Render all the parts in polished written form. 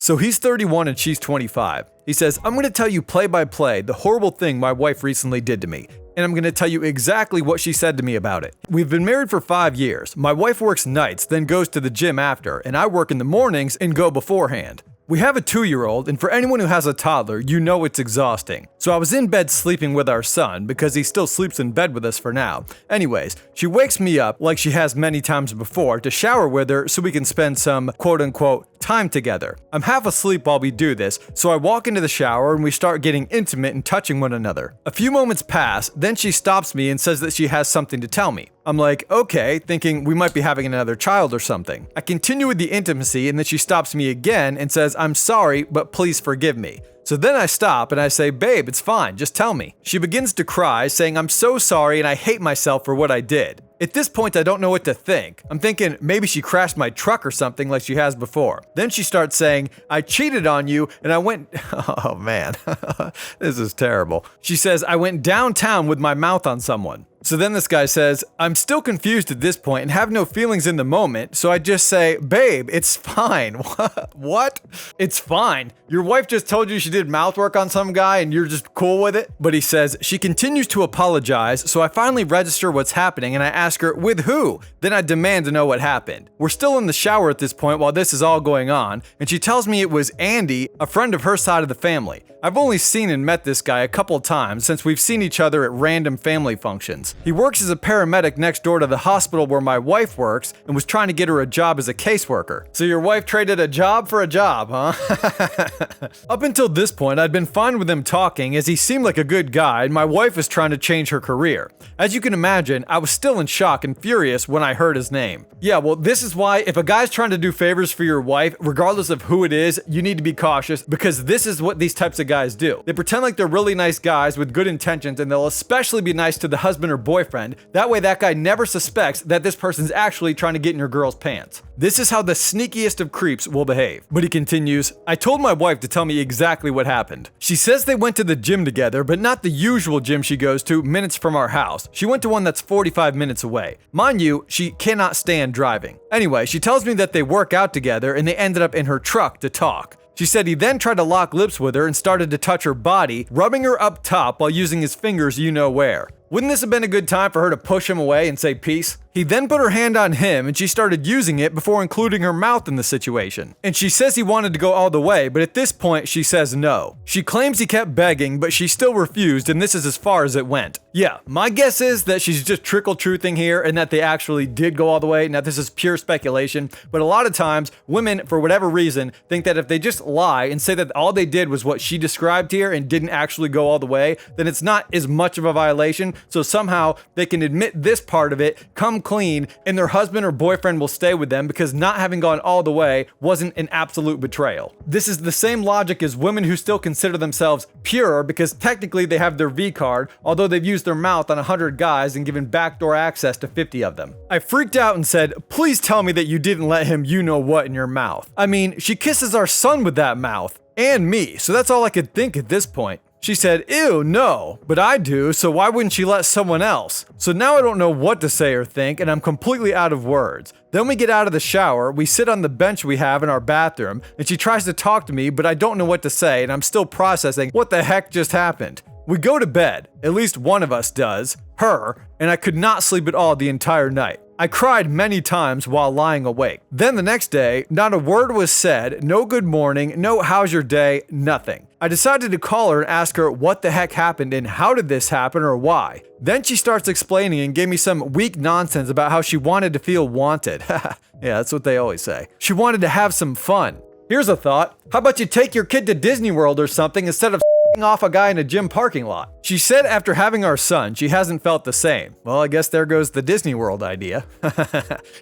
So he's 31 and she's 25. He says, I'm going to tell you play by play the horrible thing my wife recently did to me. And I'm going to tell you exactly what she said to me about it. We've been married for 5 years. My wife works nights, then goes to the gym after, and I work in the mornings and go beforehand. We have a 2-year-old, and for anyone who has a toddler, you know it's exhausting. So I was in bed sleeping with our son, because he still sleeps in bed with us for now. Anyways, she wakes me up, like she has many times before, to shower with her so we can spend some quote-unquote time together. I'm half asleep while we do this, so I walk into the shower and we start getting intimate and touching one another. A few moments pass, then she stops me and says that she has something to tell me. I'm like, okay, thinking we might be having another child or something. I continue with the intimacy and then she stops me again and says, I'm sorry, but please forgive me. So then I stop and I say, babe, it's fine, just tell me. She begins to cry, saying I'm so sorry and I hate myself for what I did. At this point, I don't know what to think. I'm thinking maybe she crashed my truck or something like she has before. Then she starts saying, I cheated on you and I went, oh man, this is terrible. She says, I went downtown with my mouth on someone. So then this guy says, I'm still confused at this point and have no feelings in the moment, so I just say, babe, it's fine. What? It's fine. Your wife just told you she did mouthwork on some guy and you're just cool with it? But he says, she continues to apologize, so I finally register what's happening and I ask her, with who? Then I demand to know what happened. We're still in the shower at this point while this is all going on, and she tells me it was Andy, a friend of her side of the family. I've only seen and met this guy a couple times since we've seen each other at random family functions. He works as a paramedic next door to the hospital where my wife works and was trying to get her a job as a caseworker. So your wife traded a job for a job, huh? Up until this point, I'd been fine with him talking as he seemed like a good guy and my wife was trying to change her career. As you can imagine, I was still in shock and furious when I heard his name. Yeah, well, this is why if a guy's trying to do favors for your wife, regardless of who it is, you need to be cautious because this is what these types of guys do. They pretend like they're really nice guys with good intentions and they'll especially be nice to the husband or boyfriend. That way that guy never suspects that this person's actually trying to get in your girl's pants. This is how the sneakiest of creeps will behave. But he continues, I told my wife to tell me exactly what happened. She says they went to the gym together, but not the usual gym she goes to minutes from our house. She went to one that's 45 minutes away. Mind you, she cannot stand driving. Anyway, she tells me that they work out together and they ended up in her truck to talk. She said he then tried to lock lips with her and started to touch her body, rubbing her up top while using his fingers you know where. Wouldn't this have been a good time for her to push him away and say peace? He then put her hand on him and she started using it before including her mouth in the situation. And she says he wanted to go all the way, but at this point she says no. She claims he kept begging, but she still refused and this is as far as it went. Yeah, my guess is that she's just trickle-truthing here and that they actually did go all the way. Now this is pure speculation, but a lot of times women, for whatever reason, think that if they just lie and say that all they did was what she described here and didn't actually go all the way, then it's not as much of a violation. So somehow they can admit this part of it, come clean, and their husband or boyfriend will stay with them because not having gone all the way wasn't an absolute betrayal. This is the same logic as women who still consider themselves pure because technically they have their V card, although they've used their mouth on 100 guys and given backdoor access to 50 of them. I freaked out and said, please tell me that you didn't let him you know what in your mouth. I mean, she kisses our son with that mouth. And me, so that's all I could think at this point. She said, ew, no, but I do, so why wouldn't she let someone else? So now I don't know what to say or think, and I'm completely out of words. Then we get out of the shower, we sit on the bench we have in our bathroom, and she tries to talk to me, but I don't know what to say, and I'm still processing what the heck just happened. We go to bed, at least one of us does, her, and I could not sleep at all the entire night. I cried many times while lying awake. Then the next day, not a word was said, no good morning, no how's your day, nothing. I decided to call her and ask her what the heck happened and how did this happen or why. Then she starts explaining and gave me some weak nonsense about how she wanted to feel wanted. Yeah, that's what they always say. She wanted to have some fun. Here's a thought. How about you take your kid to Disney World or something instead of off a guy in a gym parking lot? She said after having our son, she hasn't felt the same. Well, I guess there goes the Disney World idea.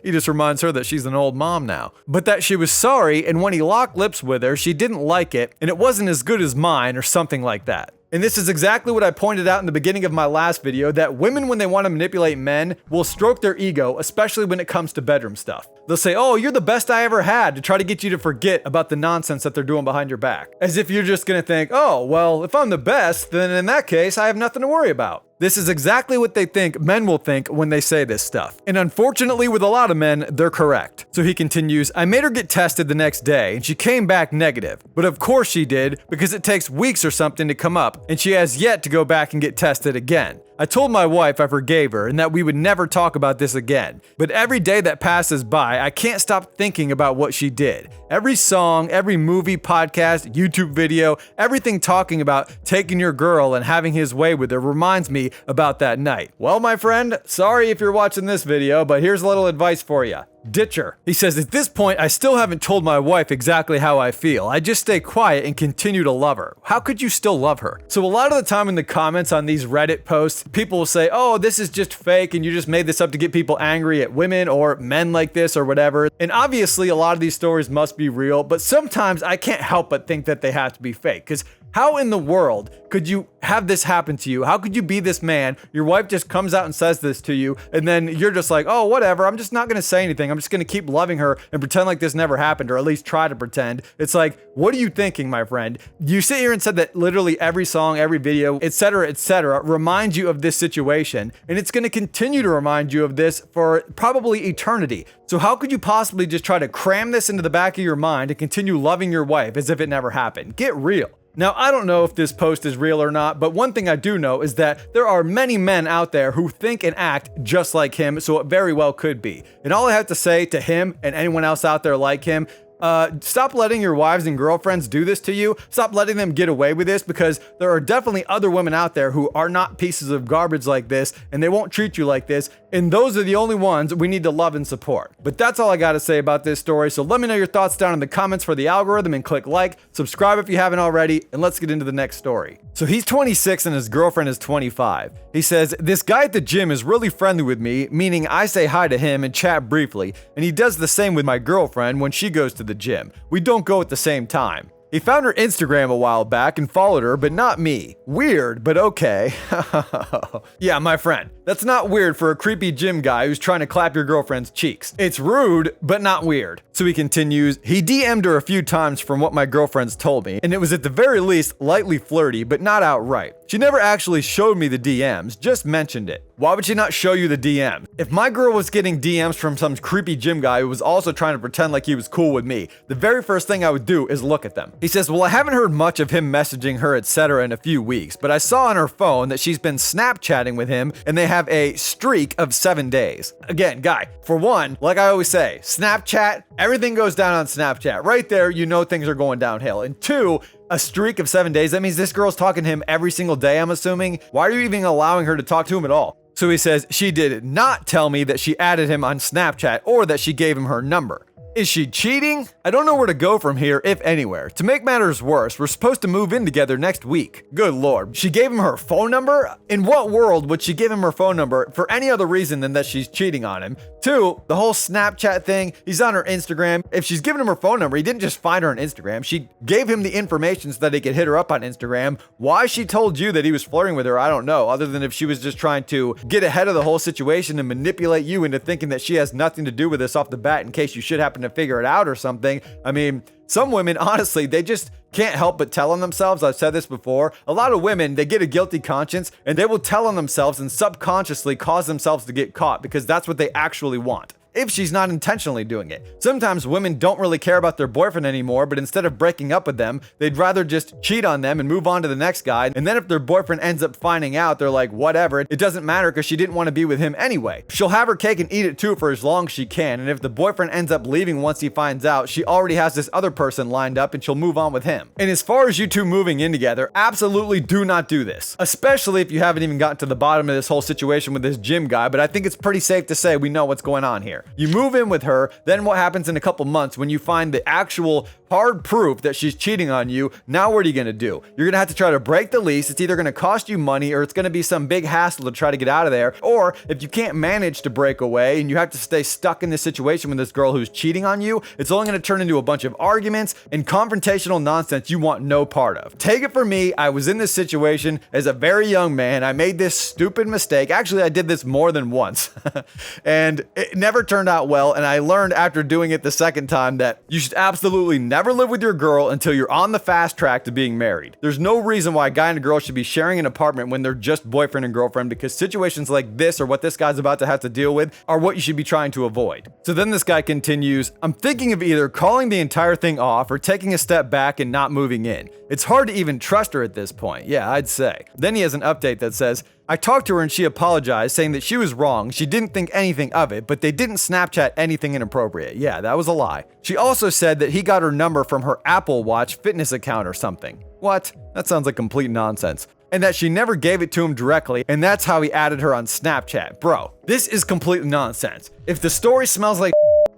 He just reminds her that she's an old mom now. But that she was sorry, and when he locked lips with her, she didn't like it, and it wasn't as good as mine or something like that. And this is exactly what I pointed out in the beginning of my last video, that women, when they want to manipulate men, will stroke their ego, especially when it comes to bedroom stuff. They'll say, oh, you're the best I ever had, to try to get you to forget about the nonsense that they're doing behind your back. As if you're just gonna think, oh, well, if I'm the best, then in that case, I have nothing to worry about. This is exactly what they think men will think when they say this stuff. And unfortunately, with a lot of men, they're correct. So he continues, I made her get tested the next day, and she came back negative. But of course she did, because it takes weeks or something to come up, and she has yet to go back and get tested again. I told my wife I forgave her and that we would never talk about this again. But every day that passes by, I can't stop thinking about what she did. Every song, every movie, podcast, YouTube video, everything talking about taking your girl and having his way with her reminds me about that night. Well, my friend, sorry if you're watching this video, but here's a little advice for you. Ditch her. He says, at this point, I still haven't told my wife exactly how I feel. I just stay quiet and continue to love her. How could you still love her? So a lot of the time in the comments on these Reddit posts, people will say, oh, this is just fake and you just made this up to get people angry at women or men like this or whatever. And obviously a lot of these stories must be real, but sometimes I can't help but think that they have to be fake. Because how in the world could you have this happen to you? How could you be this man? Your wife just comes out and says this to you, and then you're just like, oh, whatever, I'm just not gonna say anything. I'm just gonna keep loving her and pretend like this never happened, or at least try to pretend. It's like, what are you thinking, my friend? You sit here and said that literally every song, every video, etc., reminds you of this situation, and it's gonna continue to remind you of this for probably eternity. So how could you possibly just try to cram this into the back of your mind and continue loving your wife as if it never happened? Get real. Now, I don't know if this post is real or not, but one thing I do know is that there are many men out there who think and act just like him, so it very well could be. And all I have to say to him and anyone else out there like him, stop letting your wives and girlfriends do this to you. Stop letting them get away with this, because there are definitely other women out there who are not pieces of garbage like this, and they won't treat you like this. And those are the only ones we need to love and support. But that's all I got to say about this story. So let me know your thoughts down in the comments for the algorithm, and click like, subscribe if you haven't already, and let's get into the next story. So he's 26 and his girlfriend is 25. He says, this guy at the gym is really friendly with me, meaning I say hi to him and chat briefly, and he does the same with my girlfriend when she goes to the gym. We don't go at the same time. He found her Instagram a while back and followed her, but not me. Weird, but okay. Yeah, my friend, that's not weird for a creepy gym guy who's trying to clap your girlfriend's cheeks. It's rude, but not weird. So he continues, he DM'd her a few times from what my girlfriend's told me, and it was at the very least lightly flirty, but not outright. She never actually showed me the DMs, just mentioned it. Why would she not show you the DMs? If my girl was getting DMs from some creepy gym guy who was also trying to pretend like he was cool with me, the very first thing I would do is look at them. He says, well, I haven't heard much of him messaging her, etc. in a few weeks, but I saw on her phone that she's been Snapchatting with him and they have a streak of 7 days. Again, guy, for one, like I always say, Snapchat, everything goes down on Snapchat. Right there, you know things are going downhill. And two, a streak of 7 days, that means this girl's talking to him every single day, I'm assuming. Why are you even allowing her to talk to him at all? So he says, she did not tell me that she added him on Snapchat or that she gave him her number. Is she cheating? I don't know where to go from here, if anywhere. To make matters worse, we're supposed to move in together next week. Good lord. She gave him her phone number? In what world would she give him her phone number for any other reason than that she's cheating on him? Two, the whole Snapchat thing, he's on her Instagram. If she's giving him her phone number, he didn't just find her on Instagram. She gave him the information so that he could hit her up on Instagram. Why she told you that he was flirting with her, I don't know, other than if she was just trying to get ahead of the whole situation and manipulate you into thinking that she has nothing to do with this off the bat in case you should happen to figure it out or something. I mean, some women, honestly, they just can't help but tell on themselves. I've said this before. A lot of women, they get a guilty conscience and they will tell on themselves and subconsciously cause themselves to get caught because that's what they actually want, if she's not intentionally doing it. Sometimes women don't really care about their boyfriend anymore, but instead of breaking up with them, they'd rather just cheat on them and move on to the next guy. And then if their boyfriend ends up finding out, they're like, whatever, it doesn't matter because she didn't want to be with him anyway. She'll have her cake and eat it too for as long as she can. And if the boyfriend ends up leaving once he finds out, she already has this other person lined up and she'll move on with him. And as far as you two moving in together, absolutely do not do this. Especially if you haven't even gotten to the bottom of this whole situation with this gym guy, but I think it's pretty safe to say we know what's going on here. You move in with her, then what happens in a couple months when you find the actual hard proof that she's cheating on you? Now what are you going to do? You're going to have to try to break the lease. It's either going to cost you money or it's going to be some big hassle to try to get out of there. Or if you can't manage to break away and you have to stay stuck in this situation with this girl who's cheating on you, it's only going to turn into a bunch of arguments and confrontational nonsense you want no part of. Take it from me, I was in this situation as a very young man. I made this stupid mistake. Actually, I did this more than once and it never turned turned out well, and I learned after doing it the second time that you should absolutely never live with your girl until you're on the fast track to being married. There's no reason why a guy and a girl should be sharing an apartment when they're just boyfriend and girlfriend, because situations like this or what this guy's about to have to deal with are what you should be trying to avoid. So then this guy continues, I'm thinking of either calling the entire thing off or taking a step back and not moving in. It's hard to even trust her at this point. Yeah, I'd say. Then he has an update that says, I talked to her and she apologized, saying that she was wrong. She didn't think anything of it, but they didn't Snapchat anything inappropriate. Yeah, that was a lie. She also said that he got her number from her Apple Watch fitness account or something. What? That sounds like complete nonsense. And that she never gave it to him directly, and that's how he added her on Snapchat. Bro, this is complete nonsense. If the story smells like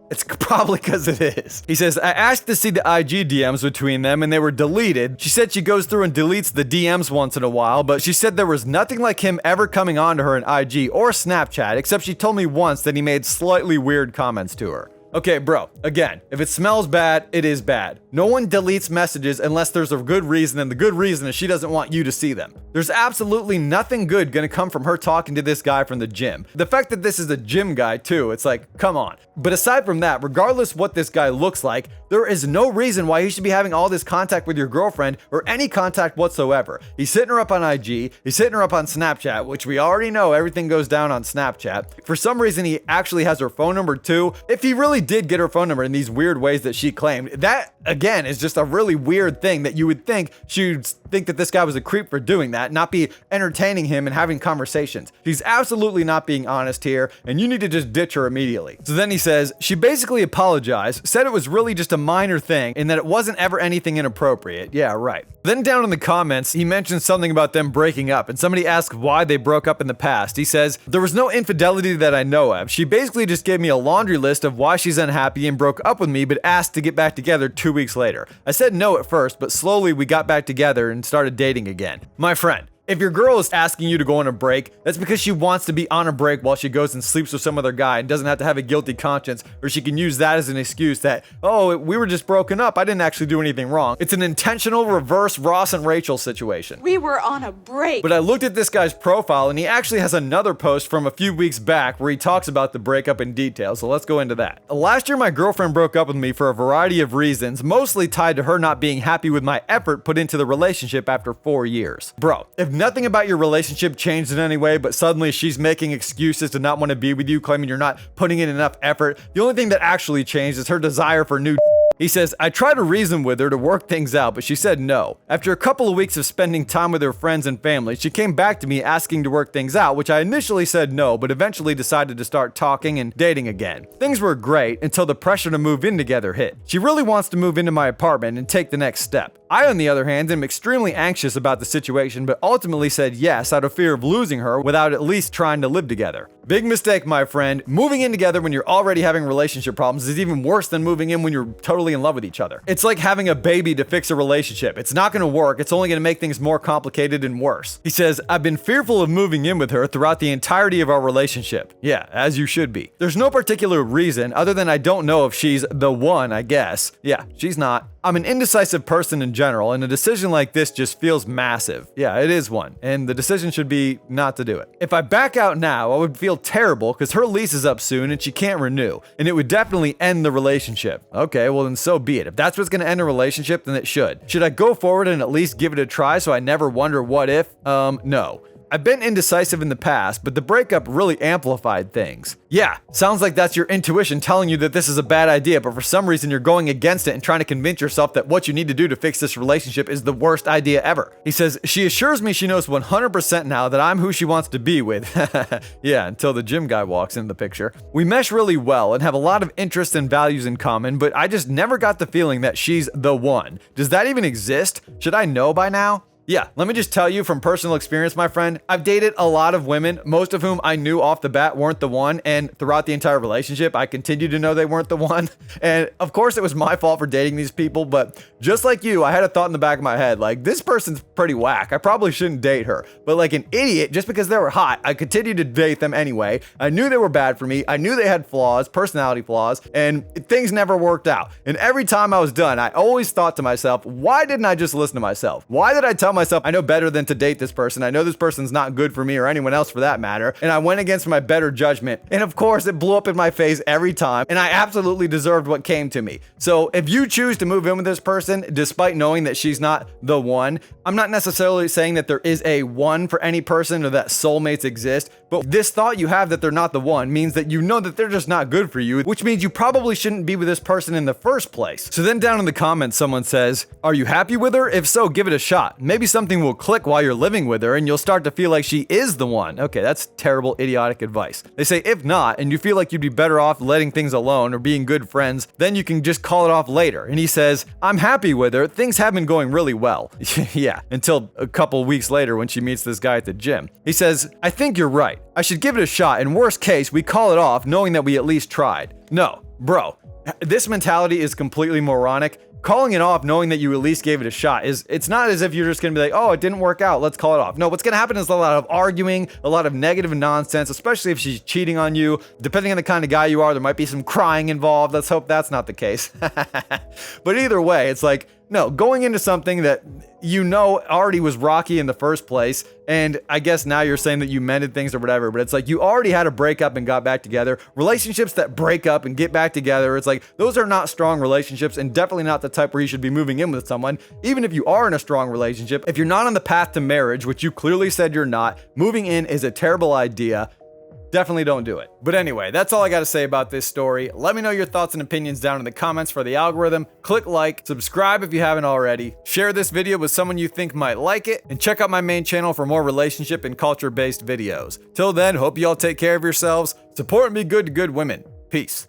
it's probably because it is. He says, I asked to see the IG DMs between them and they were deleted. She said she goes through and deletes the DMs once in a while, but she said there was nothing like him ever coming on to her in IG or Snapchat, except she told me once that he made slightly weird comments to her. Okay, bro, again, if it smells bad, it is bad. No one deletes messages unless there's a good reason, and the good reason is she doesn't want you to see them. There's absolutely nothing good gonna come from her talking to this guy from the gym. The fact that this is a gym guy too, it's like, come on. But aside from that, regardless what this guy looks like, there is no reason why he should be having all this contact with your girlfriend or any contact whatsoever. He's hitting her up on IG, he's hitting her up on Snapchat, which we already know everything goes down on Snapchat. For some reason, he actually has her phone number too. If he really did get her phone number in these weird ways that she claimed, that again is just a really weird thing that you would think she would think that this guy was a creep for doing that, not be entertaining him and having conversations. She's absolutely not being honest here, and you need to just ditch her immediately. So then he says, she basically apologized, said it was really just a minor thing and that it wasn't ever anything inappropriate. Yeah, right. Then down in the comments, he mentions something about them breaking up, and somebody asked why they broke up in the past. He says, there was no infidelity that I know of. She basically just gave me a laundry list of why she's unhappy and broke up with me, but asked to get back together 2 weeks later. I said no at first, but slowly we got back together and started dating again. My friend, if your girl is asking you to go on a break, that's because she wants to be on a break while she goes and sleeps with some other guy and doesn't have to have a guilty conscience, or she can use that as an excuse that, oh, we were just broken up. I didn't actually do anything wrong. It's an intentional reverse Ross and Rachel situation. We were on a break. But I looked at this guy's profile and he actually has another post from a few weeks back where he talks about the breakup in detail. So let's go into that. Last year, my girlfriend broke up with me for a variety of reasons, mostly tied to her not being happy with my effort put into the relationship after 4 years. Bro, if nothing about your relationship changed in any way, but suddenly she's making excuses to not want to be with you, claiming you're not putting in enough effort, the only thing that actually changed is her desire for new. He says, I tried to reason with her to work things out, but she said no. After a couple of weeks of spending time with her friends and family, she came back to me asking to work things out, which I initially said no, but eventually decided to start talking and dating again. Things were great until the pressure to move in together hit. She really wants to move into my apartment and take the next step. I, on the other hand, am extremely anxious about the situation, but ultimately said yes out of fear of losing her without at least trying to live together. Big mistake, my friend. Moving in together when you're already having relationship problems is even worse than moving in when you're totally in love with each other. It's like having a baby to fix a relationship. It's not going to work. It's only going to make things more complicated and worse. He says, I've been fearful of moving in with her throughout the entirety of our relationship. Yeah, as you should be. There's no particular reason other than I don't know if she's the one, I guess. Yeah, she's not. I'm an indecisive person in general, and a decision like this just feels massive. Yeah, it is one, and the decision should be not to do it. If I back out now, I would feel terrible because her lease is up soon and she can't renew, and it would definitely end the relationship. Okay, well then so be it. If that's what's going to end a relationship, then it should. Should I go forward and at least give it a try so I never wonder what if? No. I've been indecisive in the past, but the breakup really amplified things. Yeah, sounds like that's your intuition telling you that this is a bad idea, but for some reason you're going against it and trying to convince yourself that what you need to do to fix this relationship is the worst idea ever. He says, she assures me she knows 100% now that I'm who she wants to be with. Yeah, until the gym guy walks in the picture. We mesh really well and have a lot of interests and values in common, but I just never got the feeling that she's the one. Does that even exist? Should I know by now? Yeah, let me just tell you from personal experience, my friend, I've dated a lot of women, most of whom I knew off the bat weren't the one, and throughout the entire relationship, I continued to know they weren't the one. And of course, it was my fault for dating these people, but just like you, I had a thought in the back of my head, like, this person's pretty whack. I probably shouldn't date her. But like an idiot, just because they were hot, I continued to date them anyway. I knew they were bad for me. I knew they had flaws, personality flaws, and things never worked out. And every time I was done, I always thought to myself, why didn't I just listen to myself? Why did I tell myself, I know better than to date this person. I know this person's not good for me or anyone else for that matter. And I went against my better judgment. And of course, it blew up in my face every time. And I absolutely deserved what came to me. So if you choose to move in with this person, despite knowing that she's not the one, I'm not necessarily saying that there is a one for any person or that soulmates exist. But this thought you have that they're not the one means that you know that they're just not good for you, which means you probably shouldn't be with this person in the first place. So then down in the comments, someone says, are you happy with her? If so, give it a shot. Maybe something will click while you're living with her and you'll start to feel like she is the one. Okay, that's terrible, idiotic advice. They say, if not, and you feel like you'd be better off letting things alone or being good friends, then you can just call it off later. And he says, I'm happy with her. Things have been going really well. Yeah, until a couple weeks later when she meets this guy at the gym. He says, I think you're right. I should give it a shot. In worst case, we call it off knowing that we at least tried. No, bro, this mentality is completely moronic. Calling it off knowing that you at least gave it a shot it's not as if you're just gonna be like, oh, it didn't work out, let's call it off. No, what's gonna happen is a lot of arguing, a lot of negative nonsense, especially if she's cheating on you. Depending on the kind of guy you are, there might be some crying involved. Let's hope that's not the case. But either way, it's like, no, going into something that you know already was rocky in the first place, and I guess now you're saying that you mended things or whatever, but it's like you already had a breakup and got back together. Relationships that break up and get back together, it's like those are not strong relationships and definitely not the type where you should be moving in with someone. Even if you are in a strong relationship, if you're not on the path to marriage, which you clearly said you're not, moving in is a terrible idea. Definitely don't do it. But anyway, that's all I got to say about this story. Let me know your thoughts and opinions down in the comments for the algorithm. Click like, subscribe if you haven't already, share this video with someone you think might like it, and check out my main channel for more relationship and culture-based videos. Till then, hope you all take care of yourselves, support and be good to good women. Peace.